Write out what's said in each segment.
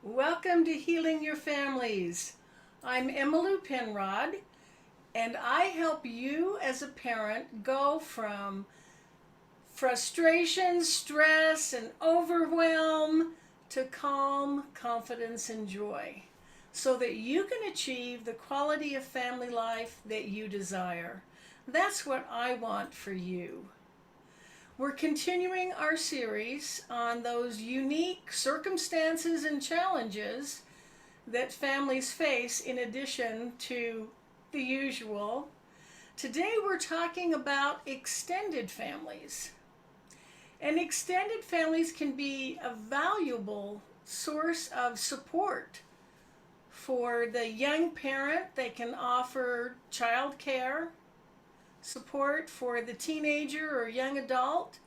Welcome to Healing Your Families. I'm Emmylou Penrod, and I help you as a parent go from frustration, stress, and overwhelm to calm, confidence, and joy so that you can achieve the quality of family life that you desire. That's what I want for you. We're continuing our series on those unique circumstances and challenges that families face in addition to the usual. Today we're talking about extended families. And extended families can be a valuable source of support for the young parent. They can offer child care support for the teenager or young adult.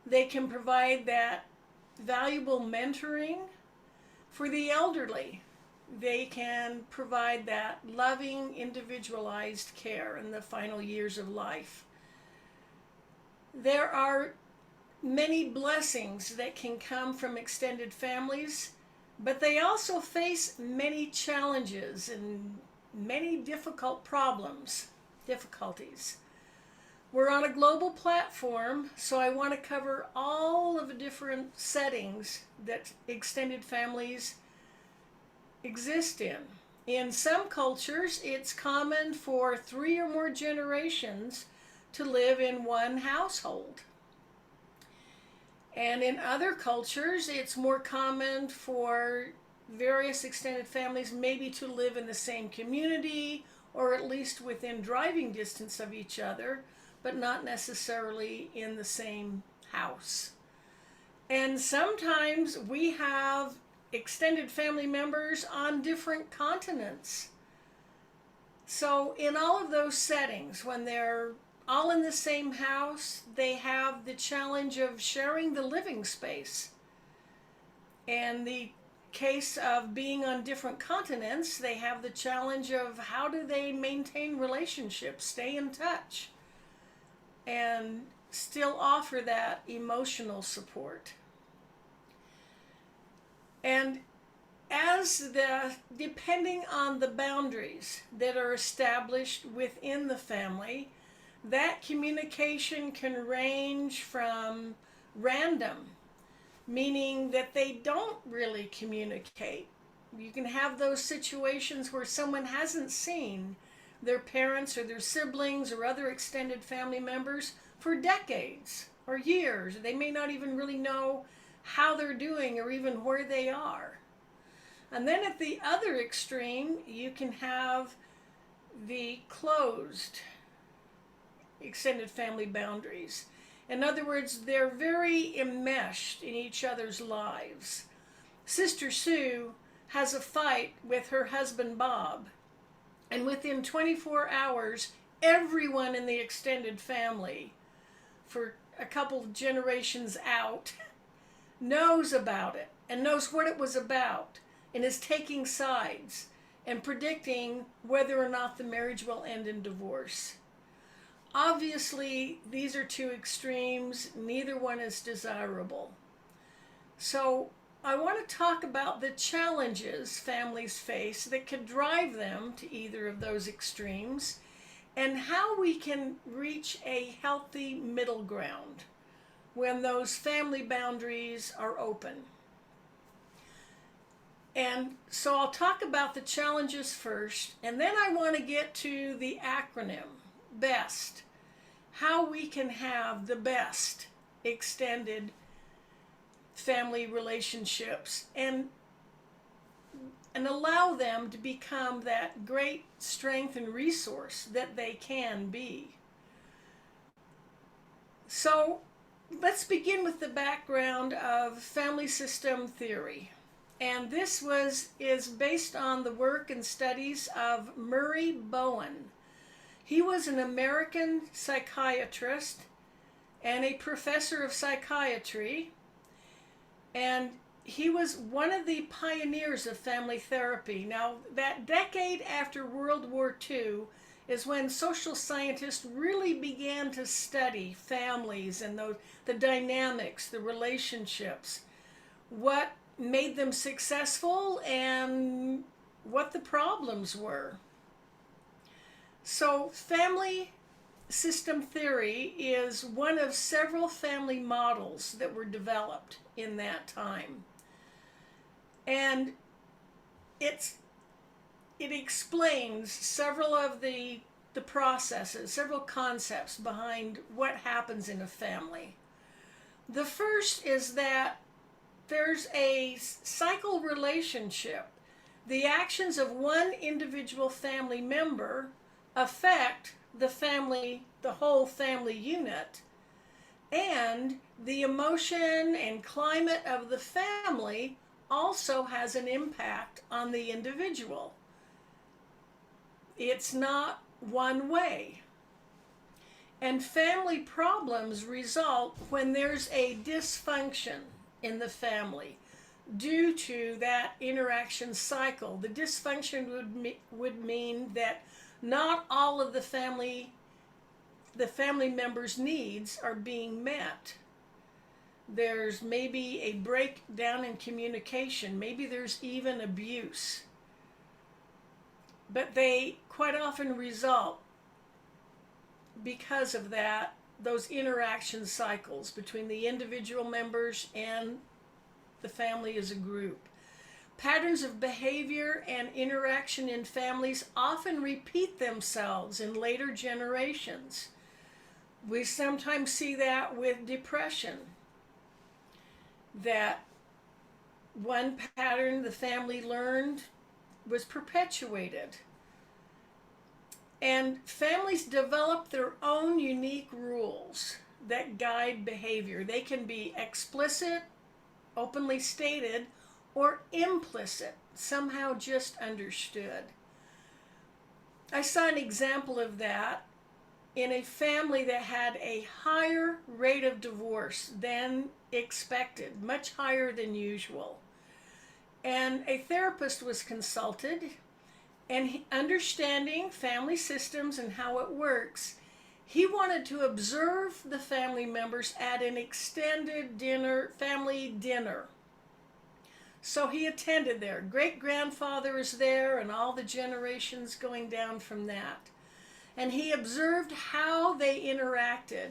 They can provide that valuable mentoring for the elderly. They can provide that loving, individualized care in the final years of life. There are many blessings that can come from extended families, but they also face many challenges and many difficulties. We're on a global platform, so I want to cover all of the different settings that extended families exist in. In some cultures, it's common for 3 or more generations to live in one household. And in other cultures, it's more common for various extended families maybe to live in the same community or at least within driving distance of each other, but not necessarily in the same house. And sometimes we have extended family members on different continents. So in all of those settings, when they're all in the same house, they have the challenge of sharing the living space. And the case of being on different continents, they have the challenge of how do they maintain relationships, stay in touch, and still offer that emotional support. And depending on the boundaries that are established within the family, that communication can range from random, meaning that they don't really communicate. You can have those situations where someone hasn't seen their parents or their siblings or other extended family members for decades or years. They may not even really know how they're doing or even where they are. And then at the other extreme, you can have the closed extended family boundaries. In other words, they're very enmeshed in each other's lives. Sister Sue has a fight with her husband Bob, and within 24 hours, everyone in the extended family, for a couple of generations out, knows about it and knows what it was about and is taking sides and predicting whether or not the marriage will end in divorce. Obviously, these are two extremes. Neither one is desirable. So I want to talk about the challenges families face that could drive them to either of those extremes and how we can reach a healthy middle ground when those family boundaries are open. And so I'll talk about the challenges first, and then I want to get to the acronym, BEST. How we can have the best extended family relationships and allow them to become that great strength and resource that they can be. So let's begin with the background of family system theory. And this is based on the work and studies of Murray Bowen. He was an American psychiatrist and a professor of psychiatry, and he was one of the pioneers of family therapy. Now, that decade after World War II is when social scientists really began to study families and the dynamics, the relationships, what made them successful and what the problems were. So, family system theory is one of several family models that were developed in that time. And it explains several of the processes, several concepts behind what happens in a family. The first is that there's a cycle relationship. The actions of one individual family member affect the family, the whole family unit, and the emotion and climate of the family also has an impact on the individual. It's not one way. And family problems result when there's a dysfunction in the family due to that interaction cycle. The dysfunction would mean that not all of the family members' needs are being met. There's maybe a breakdown in communication. Maybe there's even abuse. But they quite often result because of that, those interaction cycles between the individual members and the family as a group. Patterns of behavior and interaction in families often repeat themselves in later generations. We sometimes see that with depression, that one pattern the family learned was perpetuated. And families develop their own unique rules that guide behavior. They can be explicit, openly stated, or implicit, somehow just understood. I saw an example of that in a family that had a higher rate of divorce than expected, much higher than usual. And a therapist was consulted, and understanding family systems and how it works, he wanted to observe the family members at an extended family dinner. So he attended there. Great-grandfather is there and all the generations going down from that. And he observed how they interacted.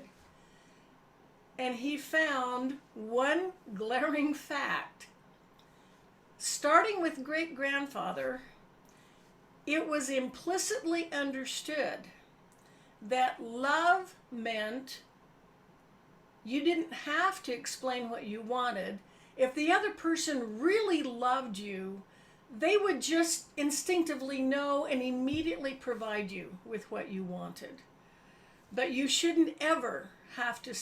And he found one glaring fact. Starting with great-grandfather, it was implicitly understood that love meant you didn't have to explain what you wanted. If the other person really loved you, they would just instinctively know and immediately provide you with what you wanted. But you shouldn't ever have to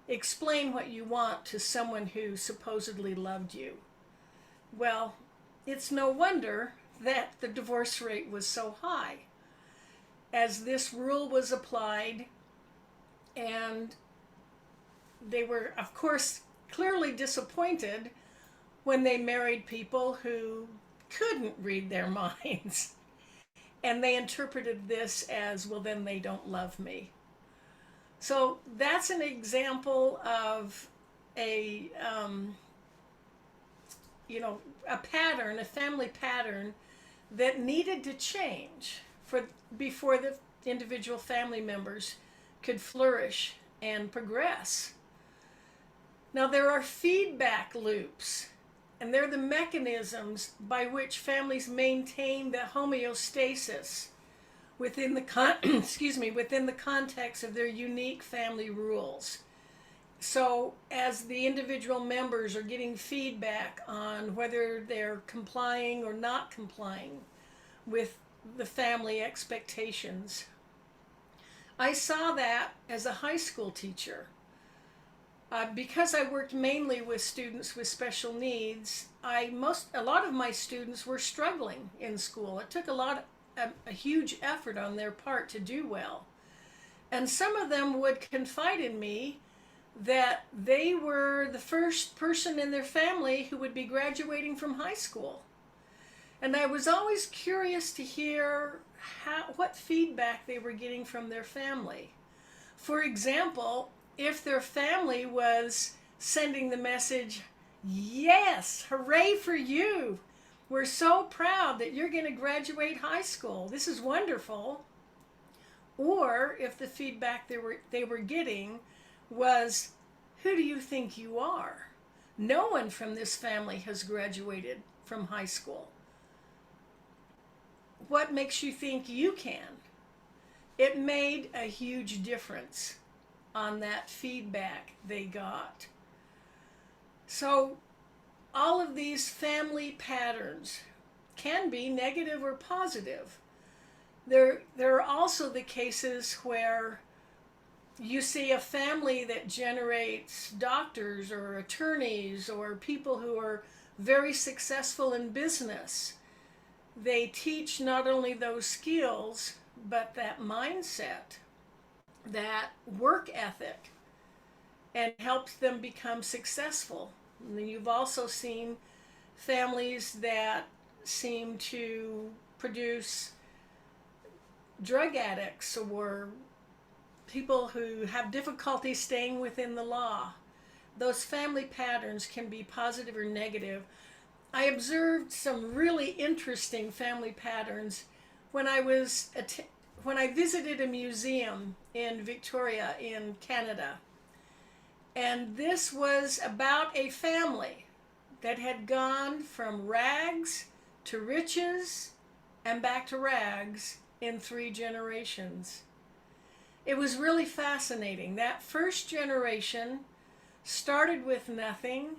explain what you want to someone who supposedly loved you. Well, it's no wonder that the divorce rate was so high, as this rule was applied, and they were, of course, clearly disappointed when they married people who couldn't read their minds. And they interpreted this as, well, then they don't love me. So that's an example of a pattern, a family pattern that needed to change before the individual family members could flourish and progress. Now, there are feedback loops, and they're the mechanisms by which families maintain the homeostasis within the within the context of their unique family rules. So as the individual members are getting feedback on whether they're complying or not complying with the family expectations. I saw that as a high school teacher. Because I worked mainly with students with special needs, a lot of my students were struggling in school. It took a huge effort on their part to do well. And some of them would confide in me that they were the first person in their family who would be graduating from high school. And I was always curious to hear what feedback they were getting from their family. For example, if their family was sending the message, Yes, hooray for you. We're so proud that you're going to graduate high school. This is wonderful. Or if the feedback they were getting was, who do you think you are? No one from this family has graduated from high school. What makes you think you can? It made a huge difference on that feedback they got. So all of these family patterns can be negative or positive. There are also the cases where you see a family that generates doctors or attorneys or people who are very successful in business. They teach not only those skills, but that mindset, that work ethic, and helps them become successful. And then you've also seen families that seem to produce drug addicts or people who have difficulty staying within the law. Those family patterns can be positive or negative. I observed some really interesting family patterns when I visited a museum in Victoria in Canada. And this was about a family that had gone from rags to riches and back to rags in 3 generations. It was really fascinating. That first generation started with nothing,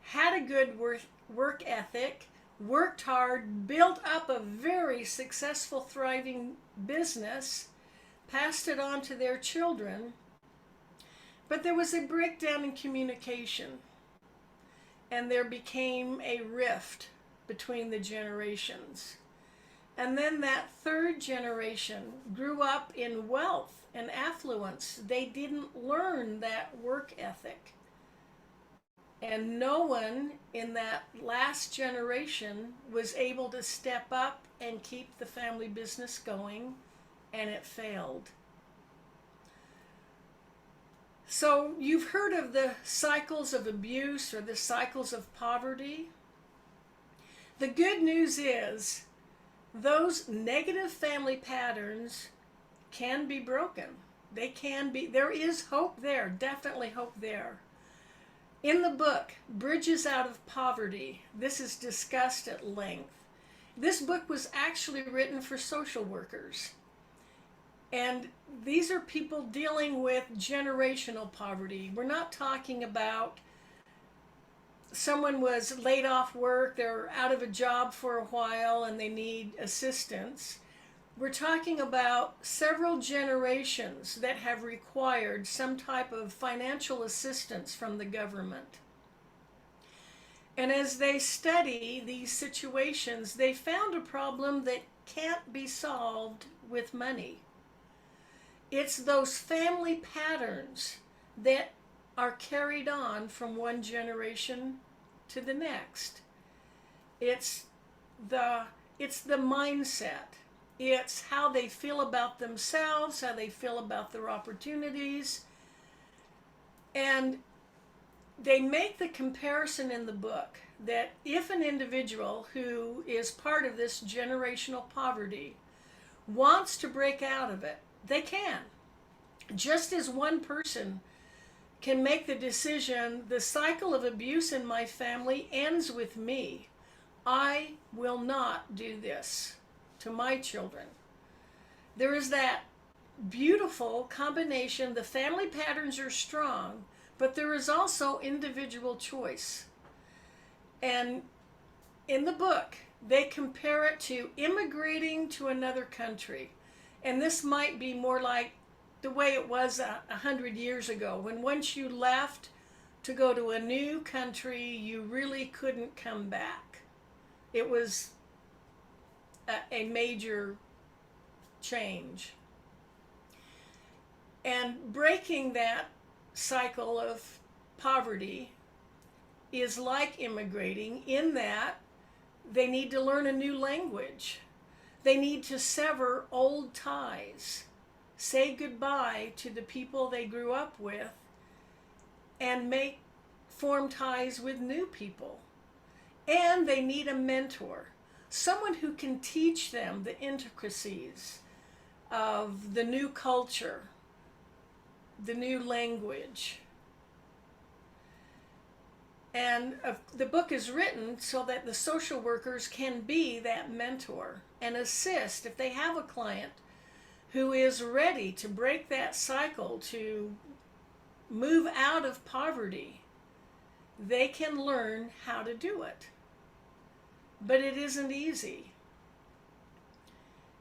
had a good work ethic, worked hard, built up a very successful, thriving business, passed it on to their children. But there was a breakdown in communication, and there became a rift between the generations. And then that third generation grew up in wealth and affluence. They didn't learn that work ethic. And no one in that last generation was able to step up and keep the family business going, and it failed. So you've heard of the cycles of abuse or the cycles of poverty. The good news is those negative family patterns can be broken. They can be. There is hope there, definitely hope there. In the book, Bridges Out of Poverty, this is discussed at length. This book was actually written for social workers. And these are people dealing with generational poverty. We're not talking about someone was laid off work, they're out of a job for a while and they need assistance. We're talking about several generations that have required some type of financial assistance from the government. And as they study these situations, they found a problem that can't be solved with money. It's those family patterns that are carried on from one generation to the next. It's the mindset. It's how they feel about themselves, how they feel about their opportunities. And they make the comparison in the book that if an individual who is part of this generational poverty wants to break out of it, they can. Just as one person can make the decision, the cycle of abuse in my family ends with me. I will not do this to my children. There is that beautiful combination. The family patterns are strong, but there is also individual choice. And in the book, they compare it to immigrating to another country. And this might be more like the way it was 100 years ago, when once you left to go to a new country, you really couldn't come back. It was a major change. And breaking that cycle of poverty is like immigrating in that they need to learn a new language. They need to sever old ties, say goodbye to the people they grew up with, and make form ties with new people. And they need a mentor, someone who can teach them the intricacies of the new culture, the new language. And the book is written so that the social workers can be that mentor and assist if they have a client who is ready to break that cycle, to move out of poverty. They can learn how to do it. But it isn't easy.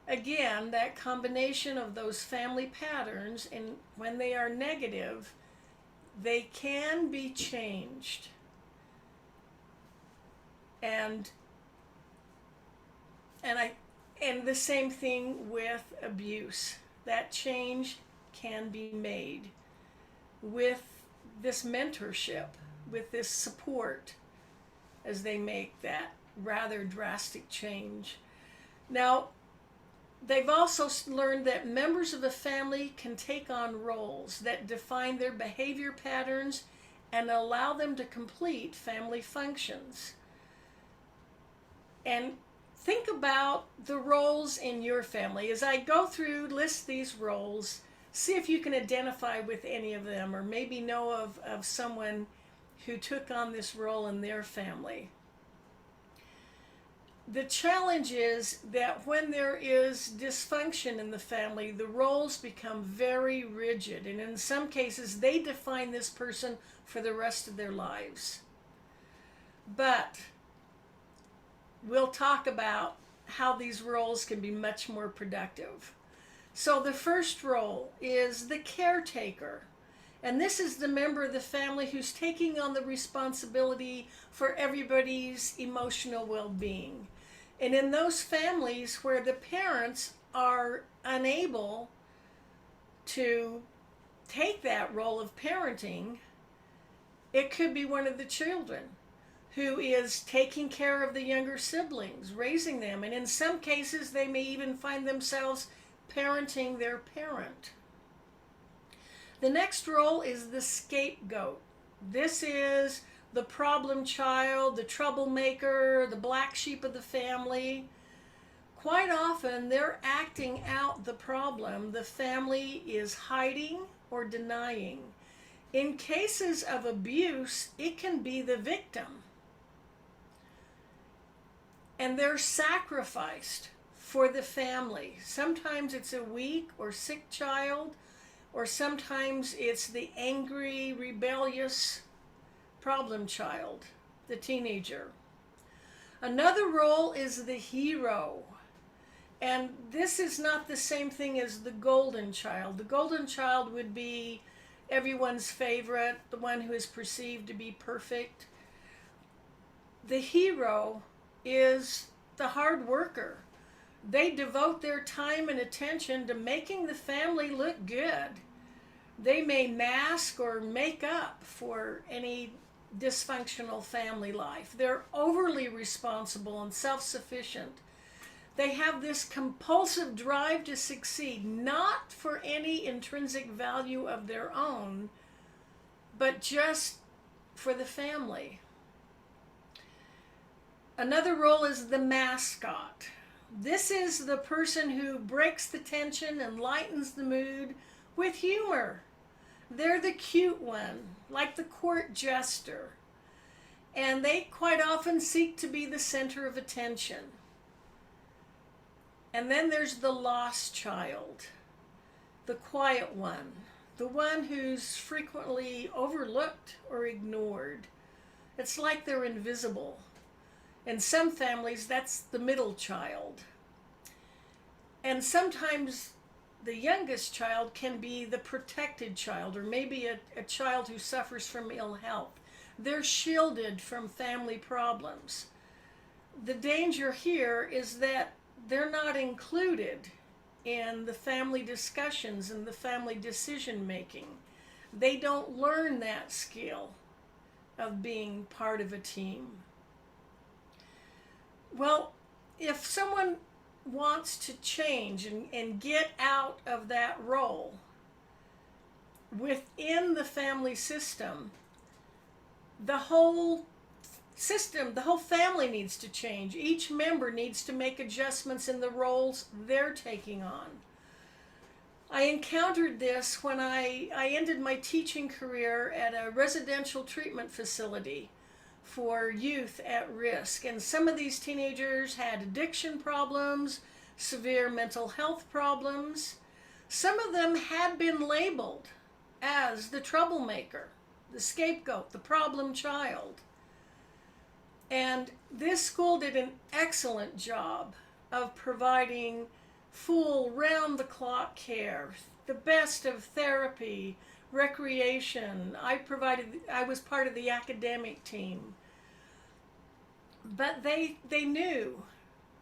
Again, that combination of those family patterns, and when they are negative, they can be changed. And the same thing with abuse. That change can be made with this mentorship, with this support, as they make that rather drastic change. Now, they've also learned that members of a family can take on roles that define their behavior patterns and allow them to complete family functions. And think about the roles in your family. As I go through, list these roles, see if you can identify with any of them, or maybe know of someone who took on this role in their family. The challenge is that when there is dysfunction in the family, the roles become very rigid, and in some cases they define this person for the rest of their lives. But we'll talk about how these roles can be much more productive. So the first role is the caretaker. And this is the member of the family who's taking on the responsibility for everybody's emotional well-being. And in those families where the parents are unable to take that role of parenting, it could be one of the children who is taking care of the younger siblings, raising them. And in some cases, they may even find themselves parenting their parent. The next role is the scapegoat. This is the problem child, the troublemaker, the black sheep of the family. Quite often, they're acting out the problem the family is hiding or denying. In cases of abuse, it can be the victim. And they're sacrificed for the family. Sometimes it's a weak or sick child, or sometimes it's the angry, rebellious problem child, the teenager. Another role is the hero. And this is not the same thing as the golden child. The golden child would be everyone's favorite, the one who is perceived to be perfect. The hero is the hard worker. They devote their time and attention to making the family look good. They may mask or make up for any dysfunctional family life. They're overly responsible and self-sufficient. They have this compulsive drive to succeed, not for any intrinsic value of their own, but just for the family. Another role is the mascot. This is the person who breaks the tension and lightens the mood with humor. They're the cute one, like the court jester. And they quite often seek to be the center of attention. And then there's the lost child, the quiet one, the one who's frequently overlooked or ignored. It's like they're invisible. In some families, that's the middle child. And sometimes the youngest child can be the protected child, or maybe a child who suffers from ill health. They're shielded from family problems. The danger here is that they're not included in the family discussions and the family decision making. They don't learn that skill of being part of a team. Well, if someone wants to change and get out of that role within the family system, the whole system, the whole family needs to change. Each member needs to make adjustments in the roles they're taking on. I encountered this when I ended my teaching career at a residential treatment facility for youth at risk. And some of these teenagers had addiction problems, severe mental health problems. Some of them had been labeled as the troublemaker, the scapegoat, the problem child. And this school did an excellent job of providing full round-the-clock care, the best of therapy, recreation. I was part of the academic team. But they knew.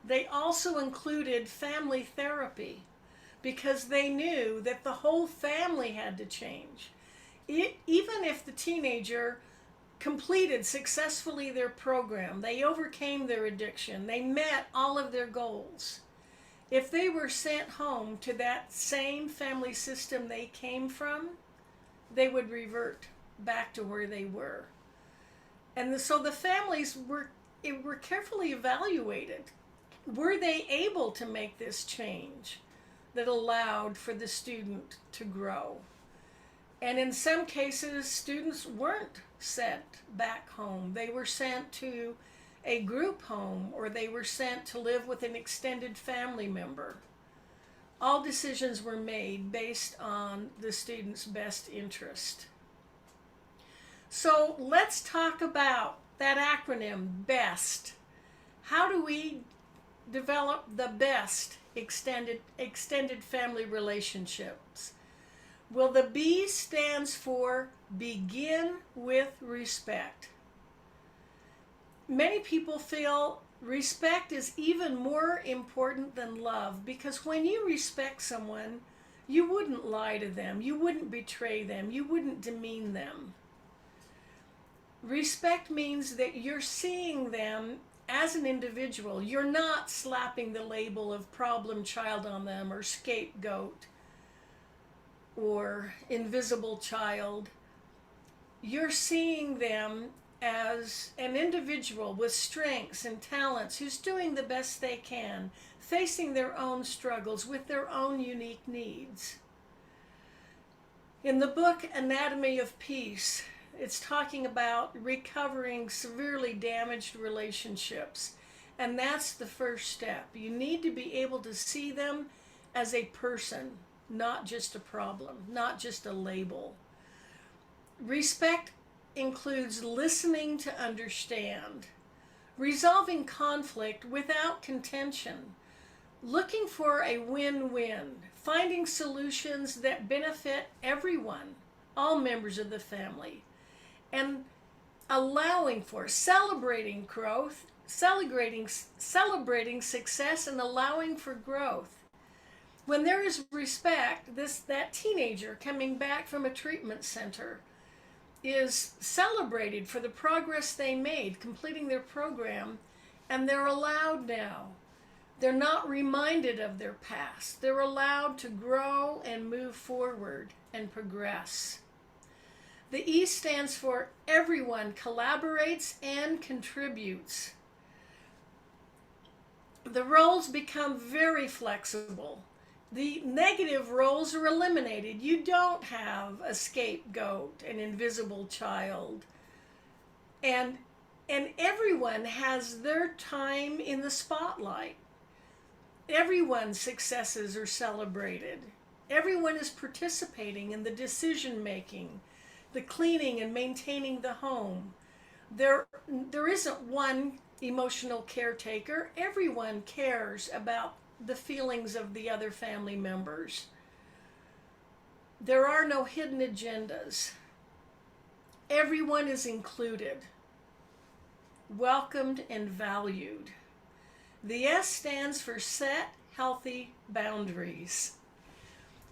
They also included family therapy because they knew that the whole family had to change. Even if the teenager completed successfully their program, they overcame their addiction, they met all of their goals. If they were sent home to that same family system they came from, they would revert back to where they were. And so the families were carefully evaluated. Were they able to make this change that allowed for the student to grow? And in some cases, students weren't sent back home. They were sent to a group home, or they were sent to live with an extended family member. All decisions were made based on the student's best interest. So let's talk about that acronym, BEST. How do we develop the best extended family relationships? Well, the B stands for begin with respect. Many people feel respect is even more important than love, because when you respect someone, you wouldn't lie to them, you wouldn't betray them, you wouldn't demean them. Respect means that you're seeing them as an individual. You're not slapping the label of problem child on them, or scapegoat, or invisible child. You're seeing them as an individual with strengths and talents who's doing the best they can, facing their own struggles with their own unique needs. In the book Anatomy of Peace, it's talking about recovering severely damaged relationships. And that's the first step. You need to be able to see them as a person, not just a problem, not just a label. Respect includes listening to understand, resolving conflict without contention, looking for a win-win, finding solutions that benefit everyone, all members of the family, and allowing for, celebrating growth, celebrating success, and allowing for growth. When there is respect, that teenager coming back from a treatment center is celebrated for the progress they made, completing their program, and they're allowed now. They're not reminded of their past. They're allowed to grow and move forward and progress. The E stands for everyone collaborates and contributes. The roles become very flexible. The negative roles are eliminated. You don't have a scapegoat, an invisible child. And everyone has their time in the spotlight. Everyone's successes are celebrated. Everyone is participating in the decision making, the cleaning and maintaining the home. There isn't one emotional caretaker. Everyone cares about the feelings of the other family members. There are no hidden agendas. Everyone is included, welcomed, and valued. The S stands for set healthy boundaries.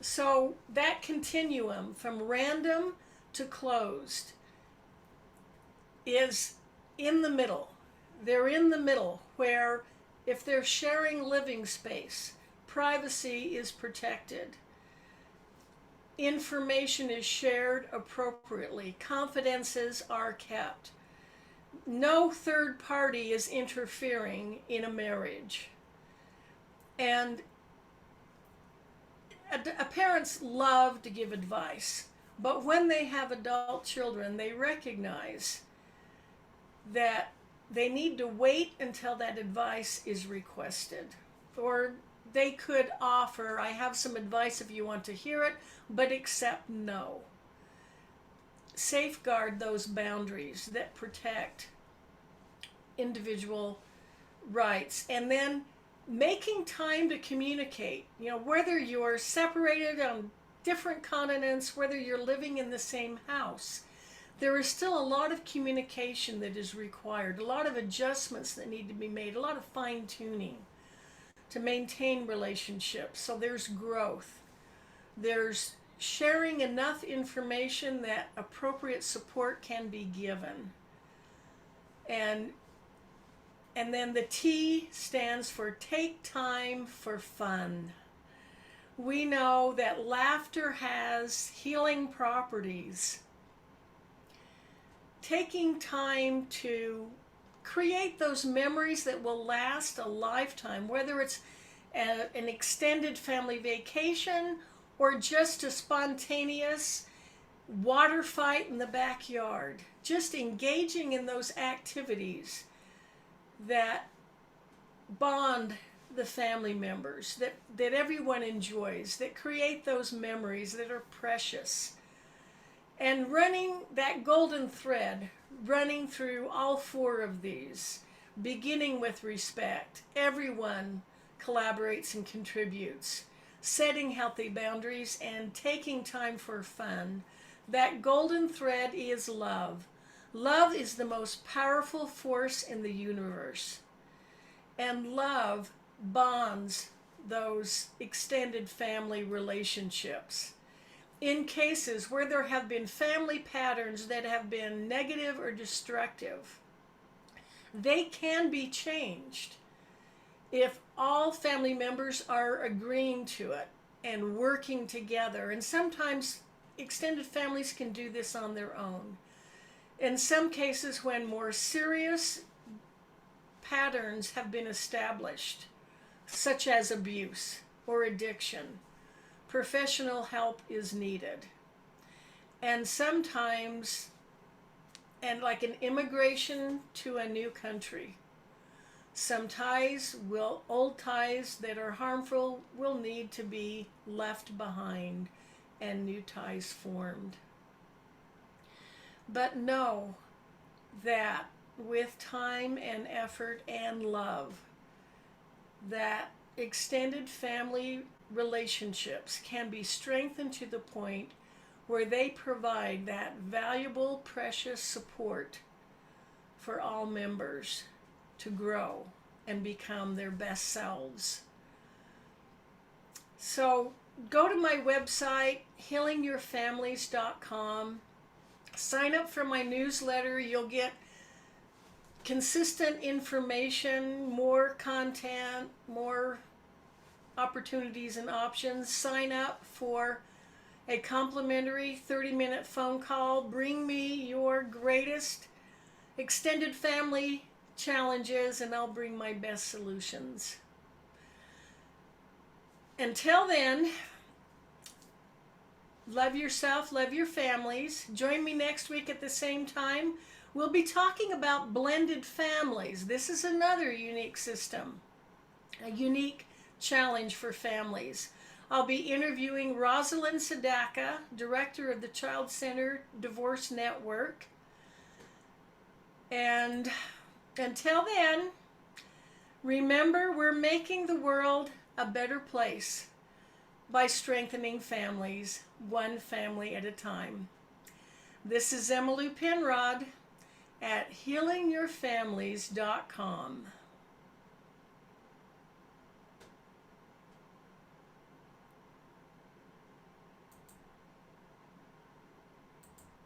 So that continuum from random to closed is in the middle. They're in the middle, where if they're sharing living space, privacy is protected. Information is shared appropriately. Confidences are kept. no third party is interfering in a marriage. And parents love to give advice, but when they have adult children, they recognize that they need to wait until that advice is requested. Or they could offer, I have some advice if you want to hear it, but accept no. Safeguard those boundaries that protect individual rights. And then making time to communicate, whether you're separated on different continents, whether you're living in the same house, there is still a lot of communication that is required, a lot of adjustments that need to be made, a lot of fine-tuning to maintain relationships. So there's growth. There's sharing enough information that appropriate support can be given. And then the T stands for take time for fun. We know that laughter has healing properties. Taking time to create those memories that will last a lifetime, whether it's an extended family vacation or just a spontaneous water fight in the backyard. Just engaging in those activities that bond the family members, that everyone enjoys, that create those memories that are precious. And running that golden thread, running through all four of these, beginning with respect. Everyone collaborates and contributes. Setting healthy boundaries and taking time for fun. That golden thread is love. Love is the most powerful force in the universe. And love bonds those extended family relationships. In cases where there have been family patterns that have been negative or destructive, they can be changed if all family members are agreeing to it and working together. And sometimes extended families can do this on their own. In some cases, when more serious patterns have been established, such as abuse or addiction, professional help is needed. And sometimes, and like an immigration to a new country, some old ties that are harmful will need to be left behind and new ties formed. But know that with time and effort and love, that extended family relationships can be strengthened to the point where they provide that valuable, precious support for all members to grow and become their best selves. So go to my website, healingyourfamilies.com. Sign up for my newsletter. You'll get consistent information, more content, more opportunities and options. Sign up for a complimentary 30-minute phone call. Bring me your greatest extended family challenges and I'll bring my best solutions. Until then, love yourself, love your families. Join me next week at the same time. We'll be talking about blended families. This is another unique system, a unique challenge for families. I'll be interviewing Rosalind Sadaka, director of the Child Center Divorce Network. And until then, remember, we're making the world a better place by strengthening families, one family at a time. This is Emily Penrod at healingyourfamilies.com.